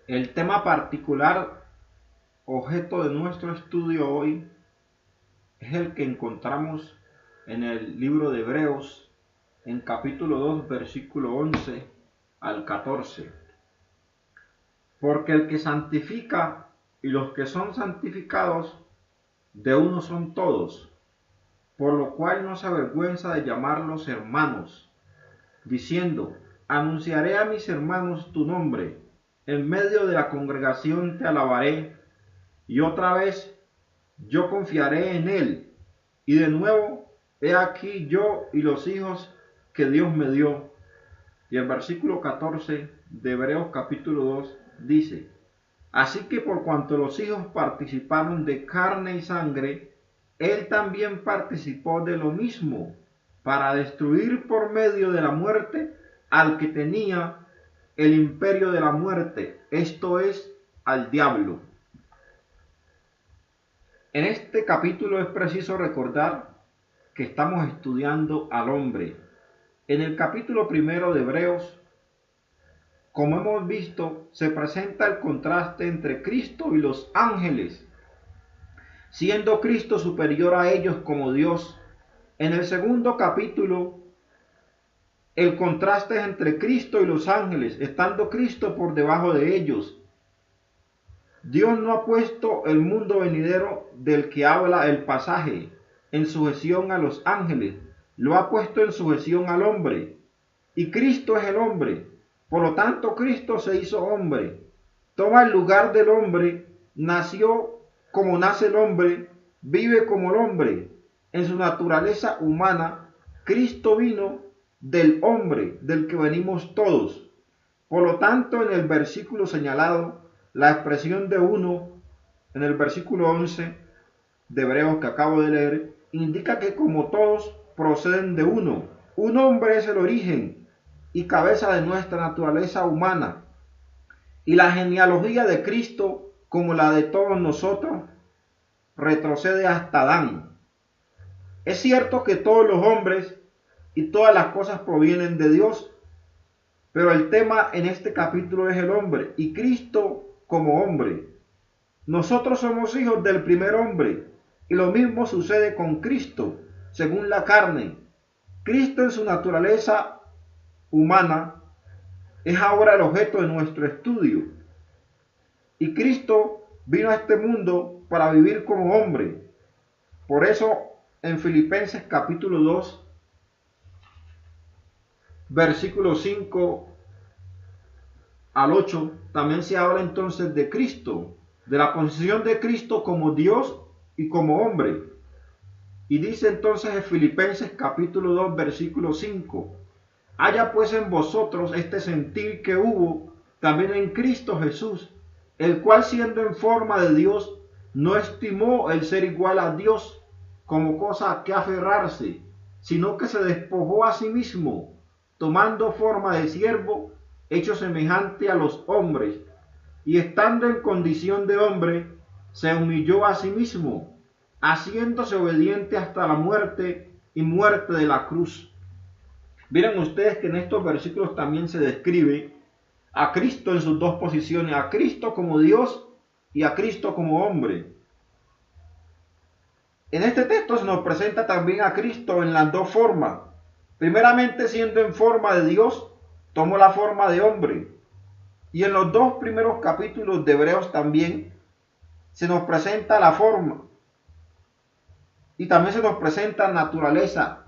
El tema particular objeto de nuestro estudio hoy es el que encontramos en el libro de Hebreos, en capítulo 2, versículo 11 al 14. Porque el que santifica y los que son santificados, de uno son todos, por lo cual no se avergüenza de llamarlos hermanos, diciendo: anunciaré a mis hermanos tu nombre, en medio de la congregación te alabaré, y otra vez yo confiaré en él, y de nuevo, he aquí yo y los hijos que Dios me dio. Y el versículo 14 de Hebreos capítulo 2 dice: así que por cuanto los hijos participaron de carne y sangre, él también participó de lo mismo, para destruir por medio de la muerte al que tenía el imperio de la muerte, esto es, al diablo. En este capítulo es preciso recordar que estamos estudiando al hombre. En el capítulo primero de Hebreos, como hemos visto, se presenta el contraste entre Cristo y los ángeles, siendo Cristo superior a ellos como Dios. En el segundo capítulo, el contraste es entre Cristo y los ángeles, estando Cristo por debajo de ellos. Dios no ha puesto el mundo venidero del que habla el pasaje en sujeción a los ángeles, lo ha puesto en sujeción al hombre. Y Cristo es el hombre, por lo tanto Cristo se hizo hombre, toma el lugar del hombre, nació como nace el hombre, vive como el hombre. En su naturaleza humana, Cristo vino del hombre, del que venimos todos. Por lo tanto, en el versículo señalado, la expresión de uno, en el versículo 11 de Hebreos que acabo de leer, indica que como todos proceden de uno. Un hombre es el origen y cabeza de nuestra naturaleza humana. Y la genealogía de Cristo, como la de todos nosotros, retrocede hasta Adán. Es cierto que todos los hombres y todas las cosas provienen de Dios, pero el tema en este capítulo es el hombre y Cristo como hombre. Nosotros somos hijos del primer hombre y lo mismo sucede con Cristo, según la carne. Cristo en su naturaleza humana es ahora el objeto de nuestro estudio. Y Cristo vino a este mundo para vivir como hombre. Por eso en Filipenses capítulo 2, versículos 5 al 8, también se habla entonces de Cristo, de la posición de Cristo como Dios y como hombre. Y dice entonces en Filipenses capítulo 2, versículo 5, haya pues en vosotros este sentir que hubo también en Cristo Jesús, el cual siendo en forma de Dios, no estimó el ser igual a Dios como cosa a que aferrarse, sino que se despojó a sí mismo, tomando forma de siervo, hecho semejante a los hombres, y estando en condición de hombre, se humilló a sí mismo, haciéndose obediente hasta la muerte y muerte de la cruz. Miren ustedes que en estos versículos también se describe a Cristo en sus dos posiciones, a Cristo como Dios y a Cristo como hombre. En este texto se nos presenta también a Cristo en las dos formas. Primeramente, siendo en forma de Dios, tomó la forma de hombre. Y en los dos primeros capítulos de Hebreos también se nos presenta la forma. Y también se nos presenta naturaleza.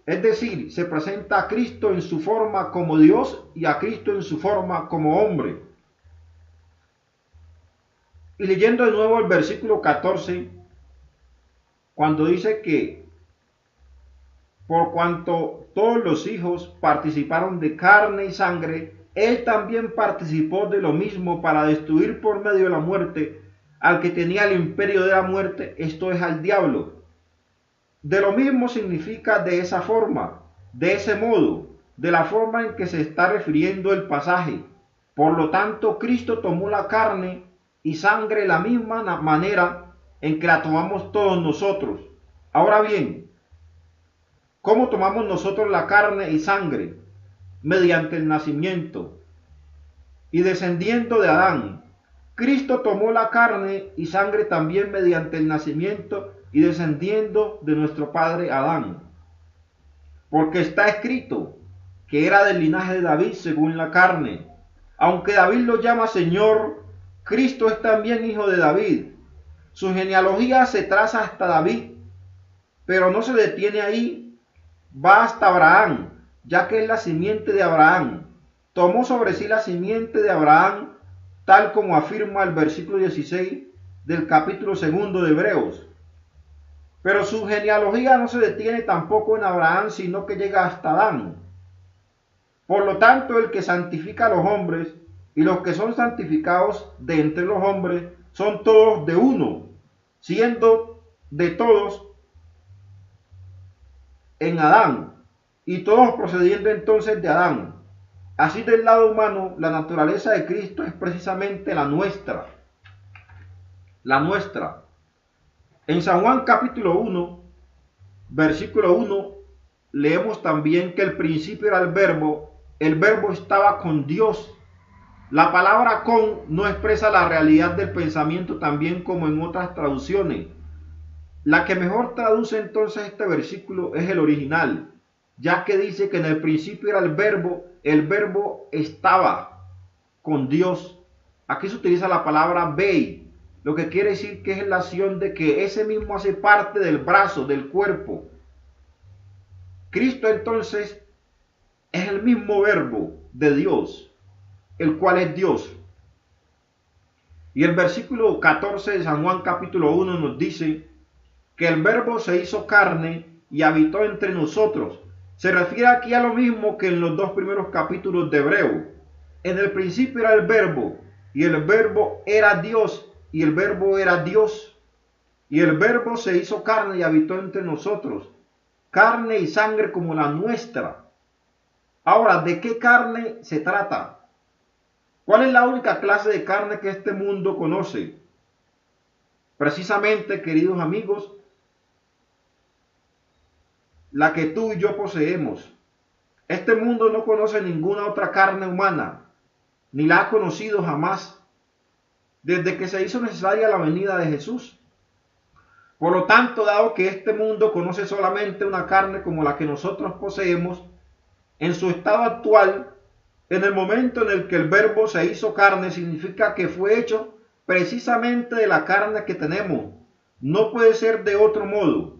Es decir, se presenta a Cristo en su forma como Dios y a Cristo en su forma como hombre. Y leyendo de nuevo el versículo 14, cuando dice que por cuanto todos los hijos participaron de carne y sangre, él también participó de lo mismo para destruir por medio de la muerte al que tenía el imperio de la muerte, esto es al diablo. De lo mismo significa de esa forma, de ese modo, de la forma en que se está refiriendo el pasaje. Por lo tanto, Cristo tomó la carne y sangre de la misma manera en que la tomamos todos nosotros. Ahora bien, ¿cómo tomamos nosotros la carne y sangre? Mediante el nacimiento. y descendiendo de Adán. Cristo tomó la carne y sangre también mediante el nacimiento y descendiendo de nuestro padre Adán. Porque está escrito que era del linaje de David según la carne. Aunque David lo llama Señor, Cristo es también hijo de David. Su genealogía se traza hasta David, pero no se detiene ahí, va hasta Abraham, ya que es la simiente de Abraham. Tomó sobre sí la simiente de Abraham, tal como afirma el versículo 16 del capítulo 2 de Hebreos. Pero su genealogía no se detiene tampoco en Abraham, sino que llega hasta Adán. Por lo tanto, el que santifica a los hombres y los que son santificados de entre los hombres son todos de uno, siendo de todos en Adán, y todos procediendo entonces de Adán. Así del lado humano, la naturaleza de Cristo es precisamente la nuestra. La nuestra. En San Juan capítulo 1, versículo 1, leemos también que el principio era el verbo estaba con Dios. La palabra con no expresa la realidad del pensamiento también como en otras traducciones. La que mejor traduce entonces este versículo es el original, ya que dice que en el principio era el verbo estaba con Dios. Aquí se utiliza la palabra bei, lo que quiere decir que es la acción de que ese mismo hace parte del brazo, del cuerpo. Cristo entonces es el mismo verbo de Dios, el cual es Dios. Y el versículo 14 de San Juan capítulo 1 nos dice que el verbo se hizo carne y habitó entre nosotros. Se refiere aquí a lo mismo que en los dos primeros capítulos de Hebreo. En el principio era el verbo, y el verbo era Dios, y el verbo era Dios. Y el verbo se hizo carne y habitó entre nosotros, carne y sangre como la nuestra. Ahora, ¿de qué carne se trata? ¿Cuál es la única clase de carne que este mundo conoce? Precisamente, queridos amigos, la que tú y yo poseemos. Este mundo no conoce ninguna otra carne humana, ni la ha conocido jamás, desde que se hizo necesaria la venida de Jesús. Por lo tanto, dado que este mundo conoce solamente una carne como la que nosotros poseemos, en su estado actual, en el momento en el que el verbo se hizo carne, significa que fue hecho precisamente de la carne que tenemos. No puede ser de otro modo.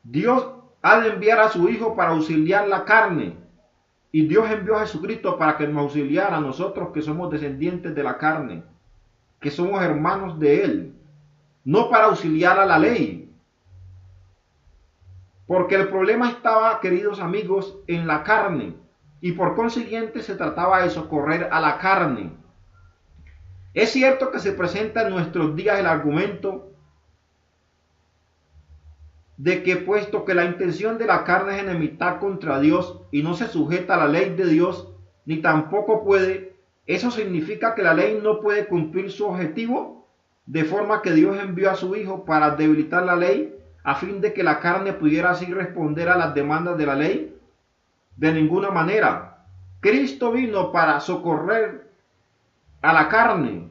Dios ha de enviar a su Hijo para auxiliar la carne, y Dios envió a Jesucristo para que nos auxiliara a nosotros que somos descendientes de la carne, que somos hermanos de Él, no para auxiliar a la ley. Porque el problema estaba, queridos amigos, en la carne, y por consiguiente se trataba de socorrer a la carne. Es cierto que se presenta en nuestros días el argumento de que puesto que la intención de la carne es enemistad contra Dios y no se sujeta a la ley de Dios, ni tampoco puede, eso significa que la ley no puede cumplir su objetivo, de forma que Dios envió a su Hijo para debilitar la ley, a fin de que la carne pudiera así responder a las demandas de la ley. De ninguna manera. Cristo vino para socorrer a la carne.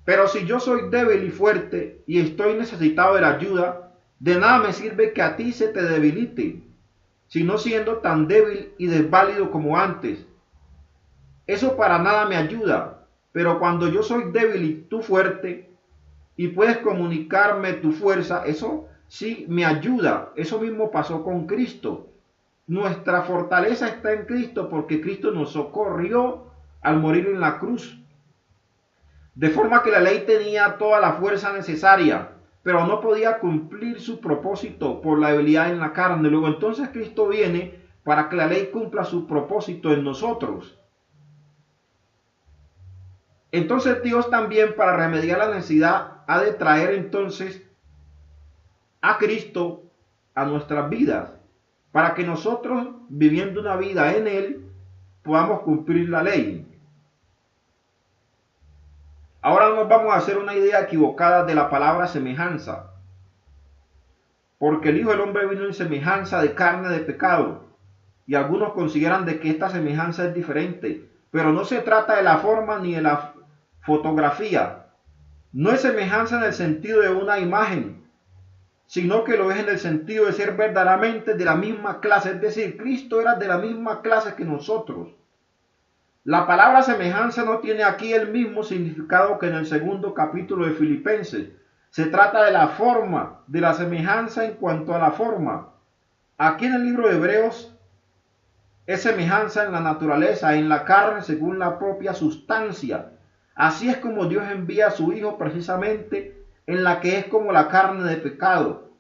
Pero si yo soy débil y fuerte y estoy necesitado de la ayuda, de nada me sirve que a ti se te debilite, sino siendo tan débil y desválido como antes. Eso para nada me ayuda, pero cuando yo soy débil y tú fuerte, y puedes comunicarme tu fuerza, eso sí me ayuda. Eso mismo pasó con Cristo. Nuestra fortaleza está en Cristo porque Cristo nos socorrió al morir en la cruz. De forma que la ley tenía toda la fuerza necesaria, pero no podía cumplir su propósito por la debilidad en la carne. Luego entonces Cristo viene para que la ley cumpla su propósito en nosotros. Entonces Dios también, para remediar la necesidad, ha de traer entonces a Cristo a nuestras vidas, para que nosotros, viviendo una vida en Él, podamos cumplir la ley. Ahora nos vamos a hacer una idea equivocada de la palabra semejanza, porque el Hijo del Hombre vino en semejanza de carne de pecado. y algunos consideran de que esta semejanza es diferente, pero no se trata de la forma ni de la fotografía. No es semejanza en el sentido de una imagen, sino que lo es en el sentido de ser verdaderamente de la misma clase, es decir, Cristo era de la misma clase que nosotros. La palabra semejanza no tiene aquí el mismo significado que en el segundo capítulo de Filipenses. Se trata de la forma, de la semejanza en cuanto a la forma. Aquí en el libro de Hebreos es semejanza en la naturaleza, en la carne según la propia sustancia. Así es como Dios envía a su Hijo precisamente en la que es como la carne de pecado.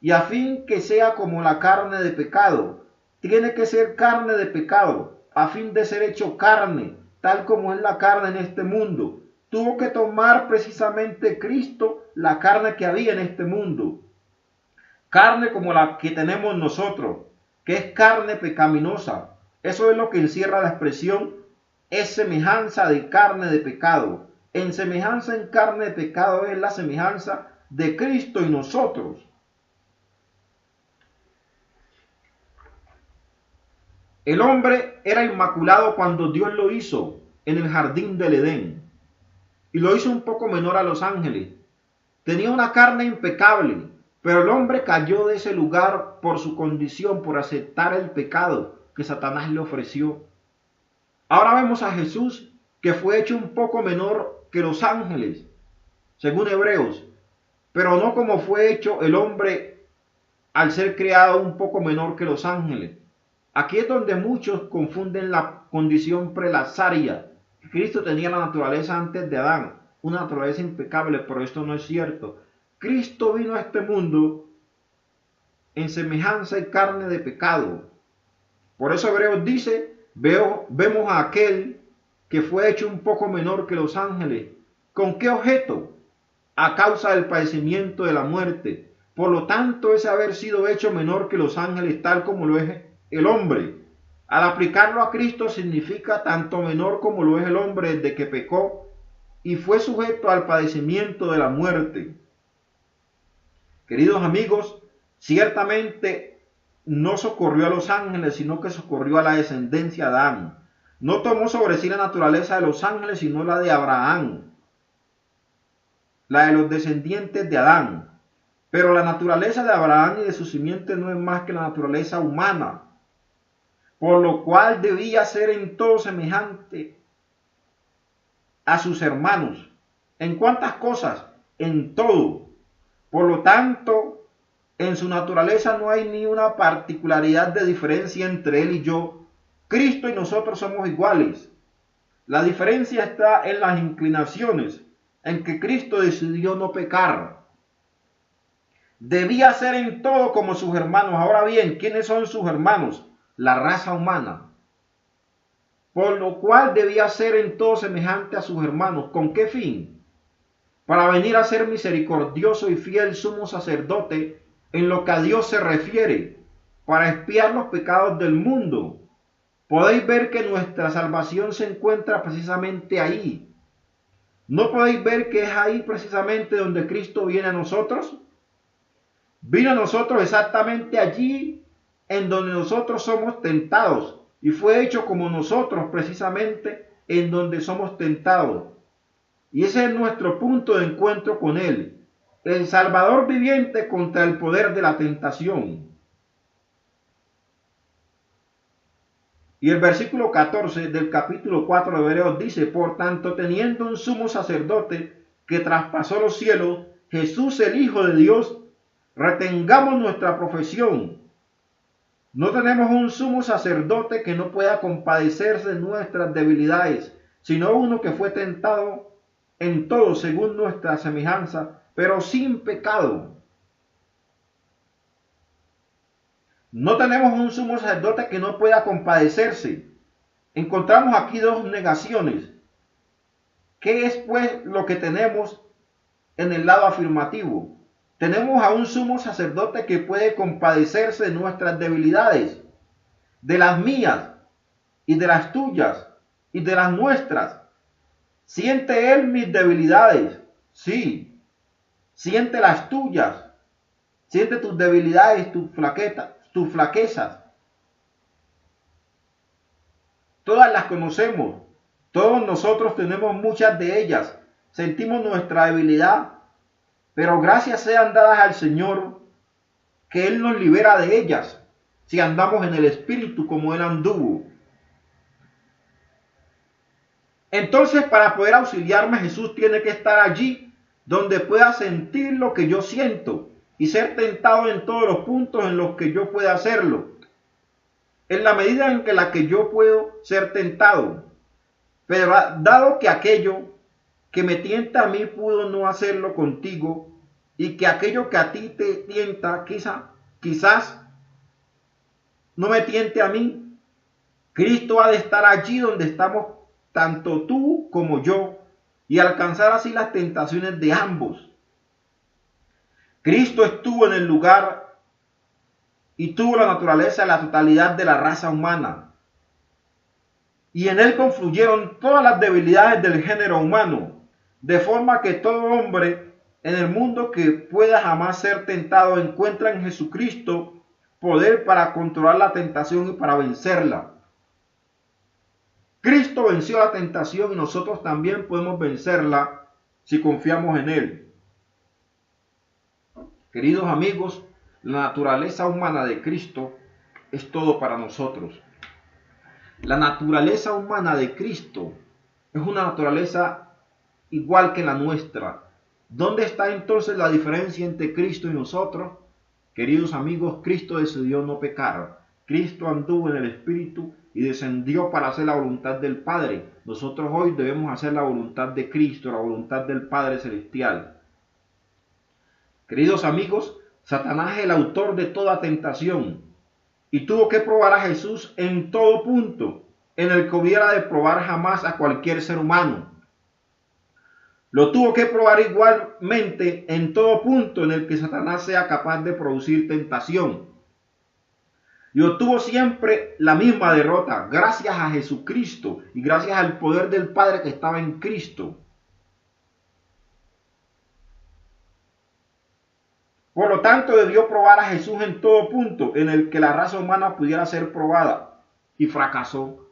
Y a fin que sea como la carne de pecado, tiene que ser carne de pecado, a fin de ser hecho carne, tal como es la carne en este mundo. Tuvo que tomar precisamente Cristo la carne que había en este mundo. Carne como la que tenemos nosotros, que es carne pecaminosa. Eso es lo que encierra la expresión, es semejanza de carne de pecado. En semejanza en carne de pecado es la semejanza de Cristo y nosotros. El hombre era inmaculado cuando Dios lo hizo en el jardín del Edén y lo hizo un poco menor a los ángeles. Tenía una carne impecable, pero el hombre cayó de ese lugar por su condición, por aceptar el pecado que Satanás le ofreció. Ahora vemos a Jesús que fue hecho un poco menor que los ángeles, según Hebreos, pero no como fue hecho el hombre al ser creado un poco menor que los ángeles. Aquí es donde muchos confunden la condición prelazaria. Cristo tenía la naturaleza antes de Adán, una naturaleza impecable, pero esto no es cierto. Cristo vino a este mundo en semejanza y carne de pecado. Por eso Hebreos dice, vemos a aquel que fue hecho un poco menor que los ángeles. ¿Con qué objeto? A causa del padecimiento de la muerte. Por lo tanto, ese haber sido hecho menor que los ángeles, tal como lo es el hombre, al aplicarlo a Cristo significa tanto menor como lo es el hombre desde que pecó y fue sujeto al padecimiento de la muerte. Queridos amigos, ciertamente no socorrió a los ángeles, sino que socorrió a la descendencia de Adán. No tomó sobre sí la naturaleza de los ángeles, sino la de Abraham, la de los descendientes de Adán. Pero la naturaleza de Abraham y de su simiente no es más que la naturaleza humana, por lo cual debía ser en todo semejante a sus hermanos. ¿En cuántas cosas? En todo. Por lo tanto, en su naturaleza no hay ni una particularidad de diferencia entre él y yo. Cristo y nosotros somos iguales. La diferencia está en las inclinaciones, en que Cristo decidió no pecar. Debía ser en todo como sus hermanos. Ahora bien, ¿quiénes son sus hermanos? La raza humana. Por lo cual debía ser en todo semejante a sus hermanos. ¿Con qué fin? Para venir a ser misericordioso y fiel sumo sacerdote en lo que a Dios se refiere, para expiar los pecados del mundo. Podéis ver que nuestra salvación se encuentra precisamente ahí. ¿No podéis ver que es ahí precisamente donde Cristo viene a nosotros? Vino a nosotros exactamente allí en donde nosotros somos tentados y fue hecho como nosotros precisamente en donde somos tentados. Y ese es nuestro punto de encuentro con Él, el Salvador viviente contra el poder de la tentación. Y el versículo 14 del capítulo 4 de Hebreos dice, por tanto, teniendo un sumo sacerdote que traspasó los cielos, Jesús el Hijo de Dios, retengamos nuestra profesión. No tenemos un sumo sacerdote que no pueda compadecerse de nuestras debilidades, sino uno que fue tentado en todo según nuestra semejanza, pero sin pecado. No tenemos un sumo sacerdote que no pueda compadecerse. Encontramos aquí dos negaciones. ¿Qué es pues lo que tenemos en el lado afirmativo? Tenemos a un sumo sacerdote que puede compadecerse de nuestras debilidades, de las mías y de las tuyas y de las nuestras. ¿Siente Él mis debilidades? Sí. ¿Siente las tuyas? ¿Siente tus debilidades, tus flaquezas? Todas las conocemos. Todos nosotros tenemos muchas de ellas. Sentimos nuestra debilidad, pero gracias sean dadas al Señor, que Él nos libera de ellas, si andamos en el Espíritu como Él anduvo. Entonces, para poder auxiliarme, Jesús tiene que estar allí, donde pueda sentir lo que yo siento y ser tentado en todos los puntos en los que yo pueda hacerlo, en la medida en que la que yo puedo ser tentado. Pero dado que aquello que me tienta a mí pudo no hacerlo contigo, y que aquello que a ti te tienta quizás no me tiente a mí, Cristo ha de estar allí donde estamos tanto tú como yo, y alcanzar así las tentaciones de ambos. Cristo estuvo en el lugar y tuvo la naturaleza de la totalidad de la raza humana, y en él confluyeron todas las debilidades del género humano, de forma que todo hombre en el mundo que pueda jamás ser tentado encuentra en Jesucristo poder para controlar la tentación y para vencerla. Cristo venció la tentación y nosotros también podemos vencerla si confiamos en Él. Queridos amigos, la naturaleza humana de Cristo es todo para nosotros. La naturaleza humana de Cristo es una naturaleza igual que la nuestra. ¿Dónde está entonces la diferencia entre Cristo y nosotros? Queridos amigos, Cristo decidió no pecar. Cristo anduvo en el Espíritu y descendió para hacer la voluntad del Padre. Nosotros hoy debemos hacer la voluntad de Cristo, la voluntad del Padre Celestial. Queridos amigos, Satanás es el autor de toda tentación y tuvo que probar a Jesús en todo punto en el que hubiera de probar jamás a cualquier ser humano. Lo tuvo que probar igualmente en todo punto en el que Satanás sea capaz de producir tentación. Y obtuvo siempre la misma derrota, gracias a Jesucristo y gracias al poder del Padre que estaba en Cristo. Por lo tanto, debió probar a Jesús en todo punto en el que la raza humana pudiera ser probada, y fracasó.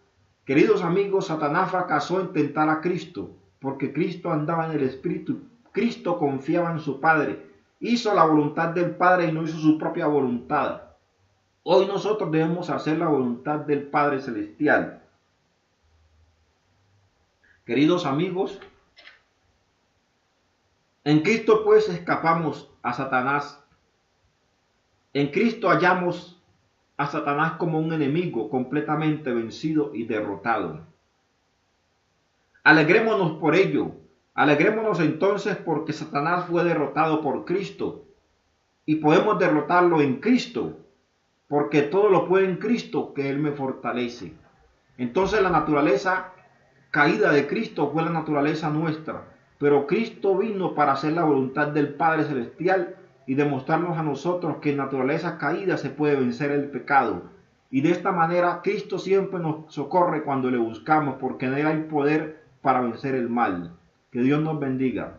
Queridos amigos, Satanás fracasó en tentar a Cristo, porque Cristo andaba en el Espíritu. Cristo confiaba en su Padre, hizo la voluntad del Padre y no hizo su propia voluntad. Hoy nosotros debemos hacer la voluntad del Padre Celestial. Queridos amigos, en Cristo pues escapamos a Satanás. En Cristo hallamos a Satanás como un enemigo completamente vencido y derrotado. Alegrémonos por ello. Alegrémonos entonces porque Satanás fue derrotado por Cristo y podemos derrotarlo en Cristo, porque todo lo puede en Cristo que Él me fortalece. Entonces la naturaleza caída de Cristo fue la naturaleza nuestra, pero Cristo vino para hacer la voluntad del Padre Celestial y demostrarnos a nosotros que en naturaleza caída se puede vencer el pecado. Y de esta manera Cristo siempre nos socorre cuando le buscamos, porque en Él hay poder para vencer el mal. Que Dios nos bendiga.